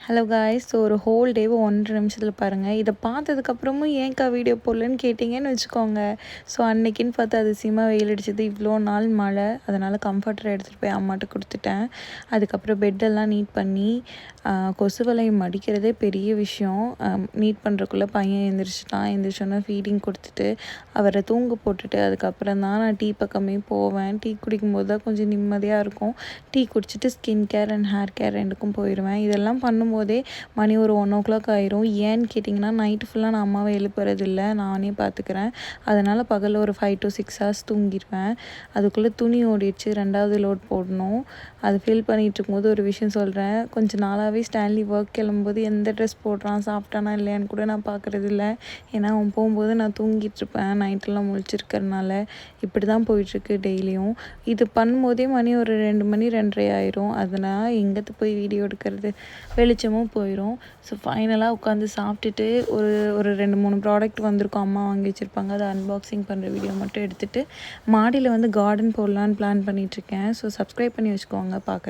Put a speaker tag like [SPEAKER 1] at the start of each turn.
[SPEAKER 1] Hello guys. So ஒரு whole டேவை 1.5 நிமிஷத்தில் பாருங்கள். இதை பார்த்ததுக்கப்புறமும் ஏன்க்கா வீடியோ போடலன்னு கேட்டிங்கன்னு வச்சுக்கோங்க. ஸோ அன்னைக்குன்னு பார்த்து அதிசயமாக வெயில் அடிச்சது, இவ்வளோ நாள் மழை. அதனால் கம்ஃபர்டரை எடுத்துகிட்டு போய் அம்மாட்ட கொடுத்துட்டேன். அதுக்கப்புறம் பெட்டெல்லாம் நீட் பண்ணி கொசு வலையை மடிக்கிறதே பெரிய விஷயம். நீட் பண்ணுறக்குள்ளே பையன் எழுந்திரிச்சோன்னா ஃபீடிங் கொடுத்துட்டு அவரை தூங்க போட்டுட்டு அதுக்கப்புறம் தான் நான் டீ பக்கமே போவேன். டீ குடிக்கும்போது தான் கொஞ்சம் நிம்மதியாக இருக்கும். டீ குடிச்சிட்டு skin care and hair care ரெண்டுக்கும் போயிடுவேன். இதெல்லாம் பண்ணும்போதே மணி ஒரு 1 o'clock ஆயிரும். ஏன்னு கேட்டிங்கன்னா நைட்டு ஃபுல்லாக நான் அம்மாவை எழுப்புறதில்லை, நானே பார்த்துக்கிறேன். அதனால் பகலில் ஒரு 5 to 6 hours தூங்கிடுவேன். அதுக்குள்ளே துணி ஓடிடுச்சு, 2வது லோட் போடணும். அது ஃபில் பண்ணிகிட்டு இருக்கும்போது ஒரு விஷயம் சொல்கிறேன். கொஞ்சம் நாளாகவே ஸ்டான்லி ஒர்க் கிளம்பும்போது எந்த ட்ரெஸ் போடுறான், சாப்பிட்டானா இல்லையான்னு கூட நான் பார்க்குறதில்ல. ஏன்னா அவன் போகும்போது நான் தூங்கிட்டுருப்பேன், நைட்டெல்லாம் முழிச்சிருக்கிறதுனால. இப்படி தான் போயிட்டுருக்கு டெய்லியும். இது பண்ணும்போதே மணி ஒரு 2 மணி 2:30 ஆயிரும். அதனால் எங்கேத்து போய் வீடியோ எடுக்கிறது, வெளிச்சமும் போயிடும். ஸோ ஃபைனலாக உட்காந்து சாப்பிட்டுட்டு ஒரு 2-3 ப்ராடக்ட் வந்திருக்கும், அம்மா வாங்கி வச்சுருப்பாங்க. அதை அன்பாக்சிங் பண்ணுற வீடியோ மட்டும் எடுத்துகிட்டு மாடியில் வந்து கார்டன் போடலான்னு பிளான் பண்ணிகிட்ருக்கேன். ஸோ சப்ஸ்கிரைப் பண்ணி வச்சுக்கோங்க, பார்க்குறேன்.